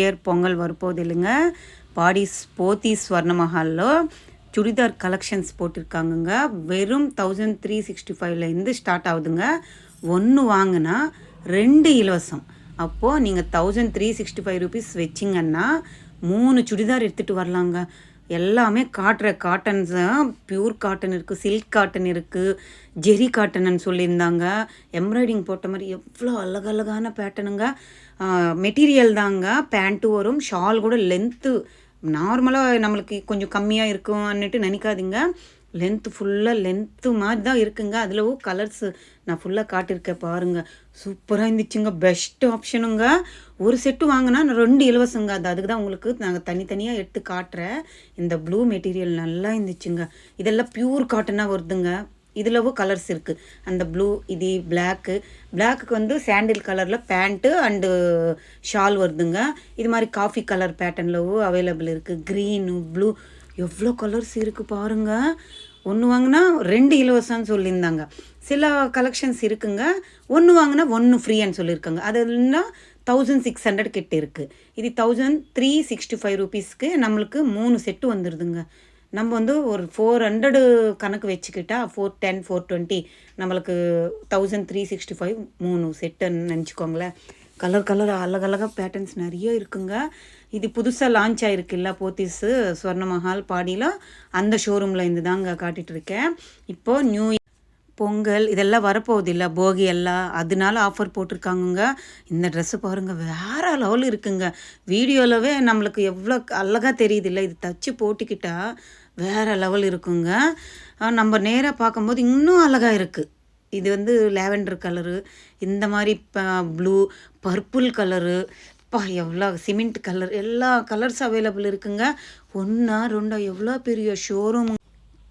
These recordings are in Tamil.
இயர் பொங்கல் வரப்போகுது இல்லைங்க. போத்தீஸ் ஸ்வர்ணமஹாலில் சுடிதார் கலெக்ஷன்ஸ் போட்டிருக்காங்கங்க. வெறும் 1365லேருந்து ஸ்டார்ட் ஆகுதுங்க. ஒன்று வாங்கினா 2 இலவசம். அப்போது நீங்கள் 1365 ருபீஸ் வச்சிங்கன்னா 3 சுடிதார் எடுத்துகிட்டு வரலாங்க. எல்லாமே காட்டுற காட்டன்ஸ் பியூர் காட்டன் இருக்குது, சில்க் காட்டன் இருக்குது, ஜெரி காட்டன்னு சொல்லியிருந்தாங்க. எம்ப்ராய்டிங் போட்ட மாதிரி எவ்வளோ அழகழகான பேட்டர்னுங்க. மெட்டீரியல் தாங்க. பேண்ட்டு வரும், ஷால் கூட லென்த்து நார்மலாக நம்மளுக்கு கொஞ்சம் கம்மியாக இருக்கும்னுட்டு நினைக்காதீங்க. ஃபுல்லாக லென்த்து மாதிரி தான் இருக்குங்க. அதில் கலர்ஸு நான் ஃபுல்லாக காட்டியிருக்கேன் பாருங்கள். சூப்பராக இருந்துச்சுங்க. பெஸ்ட் ஆப்ஷனுங்க. ஒரு செட்டு வாங்கினா 2 இலவசங்க. அதுக்கு தான் உங்களுக்கு நாங்கள் தனித்தனியாக எடுத்து காட்டுறேன். இந்த ப்ளூ மெட்டீரியல் நல்லா இருந்துச்சுங்க. இதெல்லாம் ப்யூர் காட்டனாக வருதுங்க. இதில் கலர்ஸ் இருக்குது. அந்த ப்ளூ, இது பிளாக்குக்கு வந்து சாண்டில் கலரில் பேண்ட்டு அண்டு ஷால் வருதுங்க. இது மாதிரி காஃபி கலர் பேட்டர்னில் அவைலபிள் இருக்குது. க்ரீனு, ப்ளூ, எவ்வளோ கலர்ஸ் இருக்குது பாருங்கள். ஒன்று வாங்கினா 2 இலவசம்னு சொல்லியிருந்தாங்க. சில கலெக்ஷன்ஸ் இருக்குங்க. ஒன்று வாங்கினா 1 ஃப்ரீன்னு சொல்லியிருக்காங்க. அதுனா 1600 கிட்ட இருக்குது. இது 1365 ருபீஸ்க்கு நம்மளுக்கு 3 செட்டு வந்துடுதுங்க. நம்ம வந்து ஒரு 400 கணக்கு வச்சுக்கிட்டா 410, 420 நம்மளுக்கு 1365 3 செட்டுன்னு நினச்சிக்கோங்களேன். கலர் அழகழகாக பேட்டர்ன்ஸ் நிறைய இருக்குங்க. இது புதுசாக லான்ச் ஆகிருக்குல்ல போத்தீஸு ஸ்வர்ணமஹால் பாடியில், அந்த ஷோரூமில் இருந்து தாங்க காட்டிகிட்ருக்கேன். இப்போது நியூ பொங்கல் இதெல்லாம் வரப்போகுது இல்லை, போகி எல்லாம், அதனால ஆஃபர் போட்டிருக்காங்கங்க. இந்த ட்ரெஸ்ஸு பாருங்கள், வேறு லெவல் இருக்குங்க. வீடியோலவே நம்மளுக்கு எவ்வளோ அழகாக தெரியுது இல்லை. இது தச்சு போட்டுக்கிட்டால் வேறு லெவல் இருக்குங்க. நம்ம நேராக பார்க்கும்போது இன்னும் அழகாக இருக்குது. இது வந்து லேவெண்டர் கலரு, இந்த மாதிரி ப்ளூ, பர்பிள் கலரு, எவ்வளோ சிமெண்ட் கலர், எல்லா கலர்ஸ் அவைலபிள் இருக்குங்க. 1 2 எவ்வளோ பெரிய ஷோரூம்.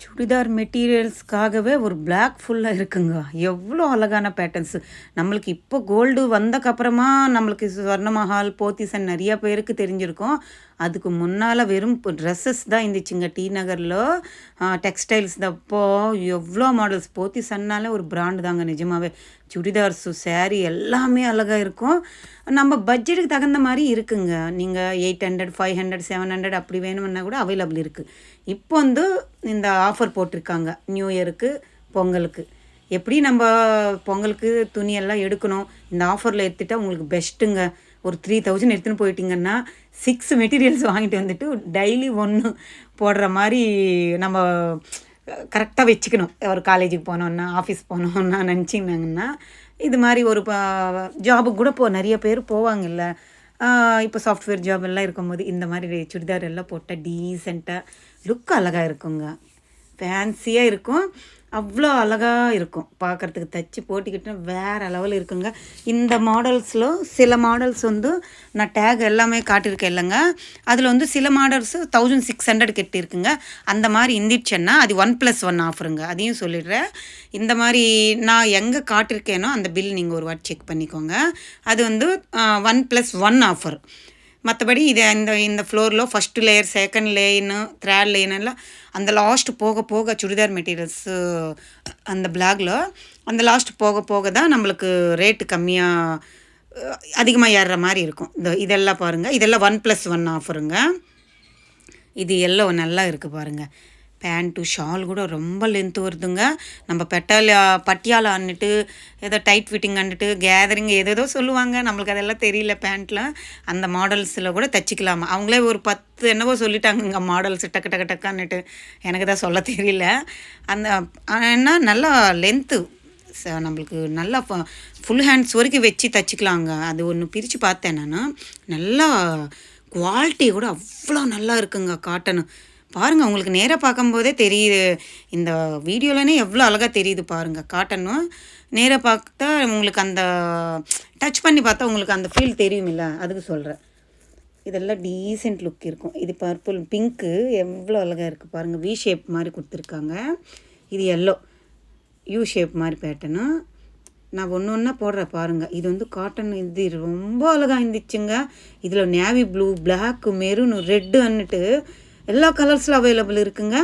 சுடிதார் மெட்டீரியல்ஸ்க்காகவே ஒரு பிளாக் ஃபுல்லாக இருக்குங்க. எவ்வளோ அழகான பேட்டர்ன்ஸு. நம்மளுக்கு இப்போ கோல்டு வந்தக்கப்புறமா நம்மளுக்கு ஸ்வர்ணமஹால், போத்தீசன் நிறையா பேருக்கு தெரிஞ்சிருக்கும். அதுக்கு முன்னால் வெறும் ட்ரெஸ்ஸஸ் தான் இருந்துச்சுங்க. டி நகரில் டெக்ஸ்டைல்ஸ் தான். இப்போது எவ்வளோ மாடல்ஸ். போத்தீசன்னாலே ஒரு பிராண்டு தாங்க நிஜமாகவே. சுடிதார்ஸு, சேரீ எல்லாமே அழகாக இருக்கும். நம்ம பட்ஜெட்டுக்கு தகுந்த மாதிரி இருக்குங்க. நீங்கள் 800, 500, 700 அப்படி வேணும்னா கூட அவைலபிள் இருக்குது. இப்போ வந்து இந்த ஆஃபர் போட்டிருக்காங்க நியூ இயருக்கு, பொங்கலுக்கு. எப்படி நம்ம பொங்கலுக்கு துணியெல்லாம் எடுக்கணும், இந்த ஆஃபரில் எடுத்துகிட்டா உங்களுக்கு பெஸ்ட்டுங்க. ஒரு 3000 எடுத்துன்னு போயிட்டிங்கன்னா 6 மெட்டீரியல்ஸ் வாங்கிட்டு வந்துட்டு டெய்லி 1 போடுற மாதிரி நம்ம கரெக்டாக வச்சுக்கணும். ஒரு காலேஜுக்கு போனோன்னா, ஆஃபீஸ் போனோன்னா நினச்சிங்கன்னாங்கன்னா, இது மாதிரி ஒரு ஜாபுக்கு கூட நிறைய பேர் போவாங்கல்ல. இப்போ சாஃப்ட்வேர் ஜாப் எல்லாம் இருக்கும்போது இந்த மாதிரி சுடிதார் எல்லாம் போட்டால் டீசெண்டாக லுக் அழகாக இருக்குங்க. ஃபேன்சியாக இருக்கும். அவ்வளோ அழகாக இருக்கும் பார்க்குறதுக்கு. தச்சு போட்டுக்கிட்டோன்னா வேறு லெவல் இருக்குங்க. இந்த மாடல்ஸில் சில மாடல்ஸ் வந்து நான் டேக் எல்லாமே காட்டியிருக்கேன் இல்லைங்க. அதில் வந்து சில மாடல்ஸு 1600 கிட்ட இருக்குங்க. அந்த மாதிரி இருந்துச்சுன்னா அது 1+1 ஆஃபருங்க. அதையும் சொல்லிடுறேன். இந்த மாதிரி நான் எங்கே காட்டியிருக்கேனோ அந்த பில் நீங்கள் ஒரு வாட்டி செக் பண்ணிக்கோங்க. அது வந்து 1+1 ஆஃபர். மற்றபடி இது இந்த ஃப்ளோரில் ஃபஸ்ட்டு லேயர், செகண்ட் லேயர்னு, தேர்ட் லேயர்னெல்லாம் அந்த லாஸ்ட் போக சுடிதார் மெட்டீரியல்ஸு அந்த பிளாகில் அந்த லாஸ்ட் போக தான் நம்மளுக்கு ரேட்டு கம்மியாக அதிகமாக ஏறுற மாதிரி இருக்கும். இதெல்லாம் பாருங்கள், இதெல்லாம் 1+1 ஆஃபருங்க. இது எல்லாம் நல்லா இருக்குது பாருங்கள். பேண்ட்டு, ஷால் கூட ரொம்ப லென்த்து வருதுங்க. நம்ம பட்டியால் அன்னிட்டு ஏதோ டைட் ஃபிட்டிங் அன்னிட்டு கேதரிங் ஏதேதோ சொல்லுவாங்க. நம்மளுக்கு அதெல்லாம் தெரியல. பேண்ட்டில் அந்த மாடல்ஸில் கூட தைச்சிக்கலாமா. அவங்களே ஒரு 10 என்னவோ சொல்லிட்டாங்கங்க மாடல்ஸ் டக்குன்னுட்டு. எனக்கு தான் சொல்ல தெரியல. அந்த ஏன்னா நல்லா லென்த்து நம்மளுக்கு நல்லா ஃபுல் ஹேண்ட்ஸ் வரைக்கும் வச்சு தைச்சிக்கலாங்க. அது ஒன்று பிரித்து பார்த்தேன் நான். நல்லா குவாலிட்டி கூட அவ்வளோ நல்லா இருக்குங்க. காட்டனு பாருங்கள், உங்களுக்கு நேராக பார்க்கும்போதே தெரியுது. இந்த வீடியோலனே எவ்வளோ அழகாக தெரியுது பாருங்கள். காட்டனும் நேராக பார்த்தா உங்களுக்கு அந்த டச் பண்ணி பார்த்தா உங்களுக்கு அந்த ஃபீல் தெரியும் இல்லை, அதுக்கு சொல்கிறேன். இதெல்லாம் டீசென்ட் லுக் இருக்கும். இது பர்பிள், பிங்க்கு எவ்வளோ அழகாக இருக்குது பாருங்கள். வி ஷேப் மாதிரி கொடுத்துருக்காங்க. இது எல்லோ யூ ஷேப் மாதிரி பேட்டர்னு. நான் ஒன்றா போடுறேன் பாருங்கள். இது வந்து காட்டன். இது ரொம்ப அழகாக இருந்துச்சுங்க. இதில் navy blue, black, maroon, red அன்னுட்டு எல்லா கலர்ஸில் அவைலபிள் இருக்குங்க.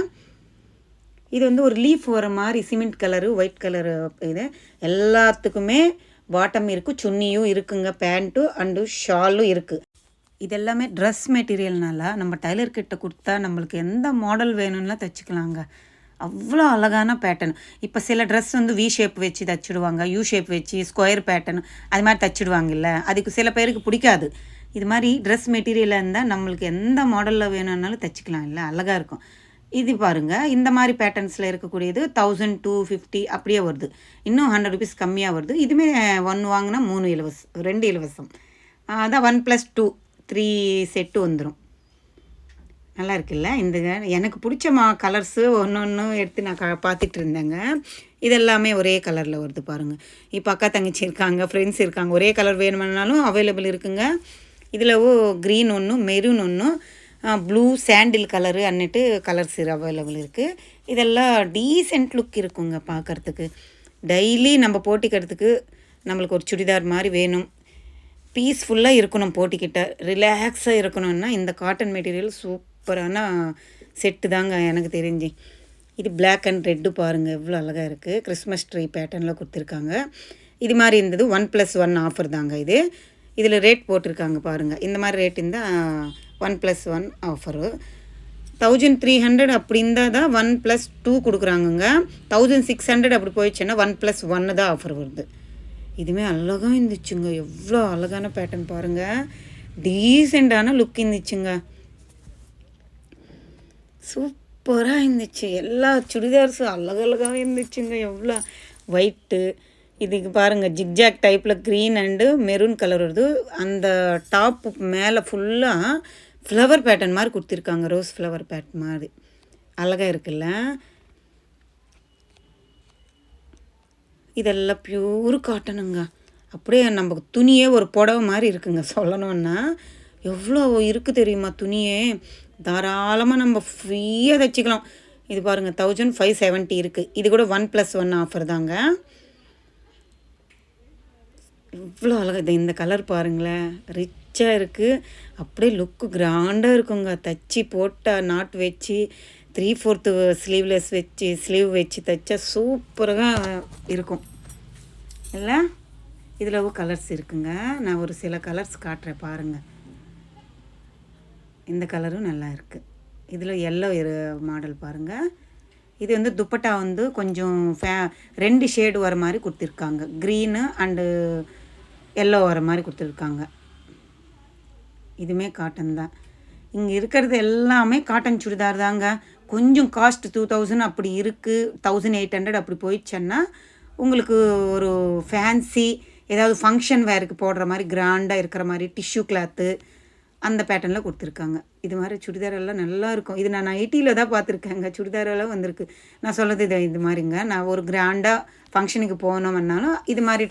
இது வந்து ஒரு லீஃப் வர மாதிரி சிமெண்ட் கலரு, ஒயிட் கலரு. இது எல்லாத்துக்குமே பாட்டம் இருக்குது, சுன்னியும் இருக்குங்க, பேண்ட்டு அண்டு ஷாலும் இருக்குது. இது எல்லாமே ட்ரெஸ் மெட்டீரியல்னால நம்ம டைலர்கிட்ட கொடுத்தா நம்மளுக்கு எந்த மாடல் வேணும்லாம் தைச்சிக்கலாங்க. அவ்வளோ அழகான பேட்டர்ன். இப்போ சில ட்ரெஸ் வந்து வி ஷேப் வச்சு தைச்சிடுவாங்க, யூ ஷேப் வச்சு ஸ்கொயர் பேட்டர்ன் அது மாதிரி தைச்சிடுவாங்கல்ல, அதுக்கு சில பேருக்கு பிடிக்காது. இது மாதிரி ட்ரெஸ் மெட்டீரியலாக இருந்தால் நம்மளுக்கு எந்த மாடலில் வேணும்னாலும் தைச்சிக்கலாம் இல்லை, அழகாக இருக்கும். இது பாருங்கள், இந்த மாதிரி பேட்டர்ன்ஸில் இருக்கக்கூடியது 1250 அப்படியே வருது. இன்னும் 100 ருபீஸ் கம்மியாக வருது. இதுவுமே 1 வாங்கினா 3 இலவசம், 2 இலவசம். அதான் 1+2 3 செட்டு வந்துடும். நல்லா இருக்குல்ல. இந்த எனக்கு பிடிச்ச கலர்ஸு ஒன்று எடுத்து நான் பார்த்துட்டு இருந்தேங்க. இதெல்லாமே ஒரே கலரில் வருது பாருங்கள். இப்போ அக்கா தங்கச்சி இருக்காங்க, ஃப்ரெண்ட்ஸ் இருக்காங்க, ஒரே கலர் வேணும்னாலும் அவைலபிள் இருக்குங்க. இதில் க்ரீன் ஒன்று, மெரூன் ஒன்று, ப்ளூ சாண்டில் கலரு அன்னிட்டு கலர்ஸ் அவைலபிள் இருக்குது. இதெல்லாம் டீசென்ட் லுக் இருக்குங்க பார்க்குறதுக்கு. டெய்லி நம்ம போட்டிக்கிறதுக்கு நம்மளுக்கு ஒரு சுடிதார் மாதிரி வேணும், பீஸ்ஃபுல்லாக இருக்கணும், போட்டிக்கிட்ட ரிலாக்ஸாக இருக்கணும்னா இந்த காட்டன் மெட்டீரியல் சூப்பரான செட்டு தாங்க எனக்கு தெரிஞ்சு. இது பிளாக் அண்ட் ரெட்டு பாருங்கள் எவ்வளோ அழகாக இருக்குது. கிறிஸ்மஸ் ட்ரீ பேட்டர்னில் கொடுத்துருக்காங்க. இது மாதிரி இருந்தது 1+1 ஆஃபர் தாங்க இது. இதில் ரேட் போட்டிருக்காங்க பாருங்கள். இந்த மாதிரி ரேட் இருந்தால் 1+1 ஆஃபரு. 1300 அப்படி இருந்தால் தான் 1+2 கொடுக்குறாங்கங்க. 1600 அப்படி போயிடுச்சுன்னா 1+1 தான் ஆஃபர் வருது. இதுவுமே அழகாக இருந்துச்சுங்க. எவ்வளோ அழகான பேட்டர்ன் பாருங்கள், டீசெண்டான லுக் இருந்துச்சுங்க, சூப்பராக இருந்துச்சு. எல்லா சுடிதார்ஸும் அழகழகாக இருந்துச்சுங்க. எவ்வளோ ஒயிட்டு, இதுக்கு பாருங்கள் ஜிக்ஜாக் டைப்பில் க்ரீன் அண்டு மெரூன் கலர் வருது. அந்த டாப்பு மேலே ஃபுல்லாக ஃப்ளவர் பேட்டர்ன் மாதிரி கொடுத்துருக்காங்க, ரோஸ் ஃப்ளவர் பேட்டர்ன் மாதிரி அழகாக இருக்குல்ல. இதெல்லாம் பியூர் காட்டனுங்க. அப்படியே நம்ம துணியே ஒரு புடவை மாதிரி இருக்குங்க சொல்லணுன்னா. எவ்வளோ இருக்குது தெரியுமா துணியே, தாராளமாக நம்ம ஃப்ரீயாக தைச்சிக்கலாம். இது பாருங்கள் 1570 இருக்குது. இது கூட 1+1 ஆஃபர் தாங்க. இவ்வளோ அழகாக இந்த கலர் பாருங்களேன், ரிச்சாக இருக்குது, அப்படியே லுக்கு கிராண்டாக இருக்குங்க. தச்சு போட்டால் நாட் வச்சு 3/4 ஸ்லீவ்லெஸ் வச்சு ஸ்லீவ் வச்சு தைச்சா சூப்பராக இருக்கும் இல்லை. இதில் கலர்ஸ் இருக்குங்க. நான் ஒரு சில கலர்ஸ் காட்டுறேன் பாருங்கள். இந்த கலரும் நல்லா இருக்குது. இதில் எல்லோ மாடல் பாருங்கள். இது வந்து துப்பட்டா வந்து கொஞ்சம் 2 ஷேடு வர மாதிரி கொடுத்துருக்காங்க, க்ரீனு அண்டு எல்லோ வர மாதிரி கொடுத்துருக்காங்க. இதுவுமே காட்டன் தான். இங்கே இருக்கிறது எல்லாமே காட்டன் சுடிதார் தாங்க. கொஞ்சம் காஸ்ட் 2000 அப்படி இருக்குது, 1800 அப்படி போயிடுச்சுன்னா உங்களுக்கு ஒரு ஃபேன்சி ஏதாவது ஃபங்க்ஷன் வேருக்கு போடுற மாதிரி கிராண்டாக இருக்கிற மாதிரி டிஷ்யூ கிளாத்து அந்த பேட்டர்னில் கொடுத்துருக்காங்க. இது மாதிரி சுடிதார் எல்லாம் நல்லாயிருக்கும். இது நான் நைட்டியில் தான் பார்த்துருக்கேங்க, சுடிதாரெல்லாம் வந்திருக்கு. நான் சொல்கிறது இது மாதிரிங்க. நான் ஒரு கிராண்டாக ஃபங்க்ஷனுக்கு போனோம்னாலும் இது மாதிரி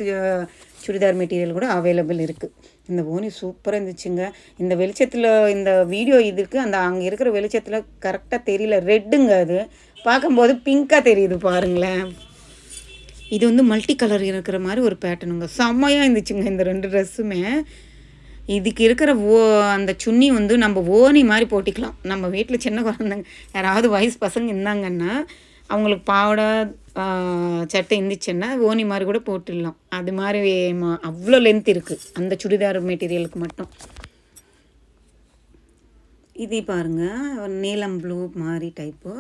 சுடிதார் மெட்டீரியல் கூட அவைலபிள் இருக்குது. இந்த ஓனி சூப்பராக இருந்துச்சுங்க. இந்த வெளிச்சத்தில் இந்த வீடியோ இதுக்கு அந்த அங்கே இருக்கிற வெளிச்சத்தில் கரெக்டாக தெரியல, ரெட்டுங்க, அது பார்க்கும்போது பிங்க்காக தெரியுது பாருங்களேன். இது வந்து மல்டி கலர் இருக்கிற மாதிரி ஒரு பேட்டர்னுங்க, செம்மையாக இருந்துச்சுங்க இந்த 2 ட்ரெஸ்ஸுமே. இதுக்கு இருக்கிற அந்த சுன்னி வந்து நம்ம ஓனி மாதிரி போட்டிக்கலாம். நம்ம வீட்டில் சின்ன குழந்தைங்க யாராவது வயசு பசங்க இருந்தாங்கன்னா அவங்களுக்கு பாவாடை சட்டை இருந்துச்சுன்னா ஓனி மாதிரி கூட போட்டுடலாம். அது மாதிரி அவ்வளோ லென்த் இருக்குது அந்த சுடிதார் மெட்டீரியலுக்கு மட்டும். இது பாருங்கள், நீலம் ப்ளூ மாதிரி டைப்பு,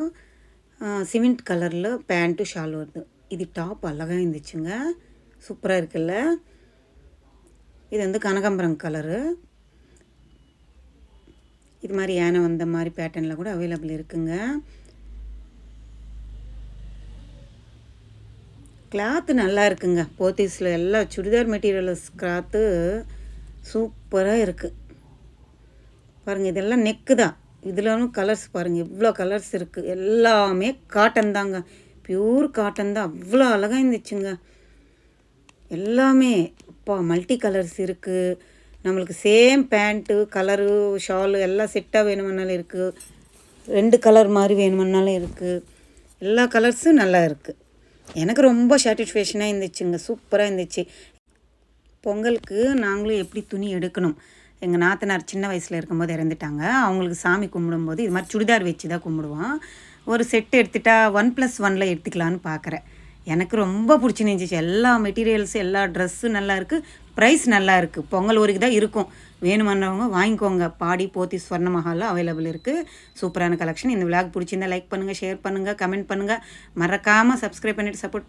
சிமெண்ட் கலரில் பேண்ட்டு ஷால் வருது. இது டாப் அழகாக இருந்துச்சுங்க, சூப்பராக இருக்குல்ல. இது வந்து கனகாம்பரம் கலரு. இது மாதிரி யானை வந்த மாதிரி பேட்டர்னில் கூட அவைலபிள் இருக்குங்க. கிளாத்து நல்லா இருக்குங்க. போத்தீஸில் எல்லா சுடிதார் மெட்டீரியல்ஸ் கிளாத்து சூப்பராக இருக்குது பாருங்கள். இதெல்லாம் நெக்கு தான். இதில் கலர்ஸ் பாருங்கள், இவ்வளோ கலர்ஸ் இருக்குது. எல்லாமே காட்டன் தாங்க, பியூர் காட்டன் தான். அவ்வளோ அழகாக இருந்துச்சுங்க எல்லாமே. அப்பா மல்டி கலர்ஸ் இருக்குது. நம்மளுக்கு சேம் பேண்ட்டு கலரு ஷாலு எல்லாம் செட்டாக வேணுமென்னாலும் இருக்குது, 2 கலர் மாதிரி வேணுமென்னாலும் இருக்குது. எல்லா கலர்ஸும் நல்லா இருக்குது. எனக்கு ரொம்ப சாட்டிஸ்ஃபேக்ஷனாக இருந்துச்சுங்க, சூப்பராக இருந்துச்சு. பொங்கலுக்கு நாங்களும் எப்படி துணி எடுக்கணும், எங்கள் நாத்தனார் சின்ன வயசில் இருக்கும்போது இறந்துட்டாங்க. அவங்களுக்கு சாமி கும்பிடும்போது இது மாதிரி சுடிதார் வச்சு தான் கும்பிடுவோம். ஒரு செட்டு எடுத்துட்டா 1+1 எடுத்துக்கலான்னு பார்க்குறேன். எனக்கு ரொம்ப பிடிச்சிருந்துச்சி. எல்லா மெட்டீரியல்ஸு எல்லா ட்ரெஸ்ஸும் நல்லா இருக்குது, ப்ரைஸ் நல்லா இருக்குது. பொங்கல் வரைக்கும் தான் இருக்கும். வேணுமானவங்க வாங்கிக்கோங்க. பாடி போத்தீஸ் ஸ்வர்ண மஹாலில் அவைலபிள் இருக்குது. சூப்பரான கலெக்ஷன். இந்த விளாக் பிடிச்சிருந்தா லைக் பண்ணுங்கள், ஷேர் பண்ணுங்கள், கமெண்ட் பண்ணுங்கள். மறக்காமல் சப்ஸ்கிரைப் பண்ணிவிட்டு சப்போர்ட்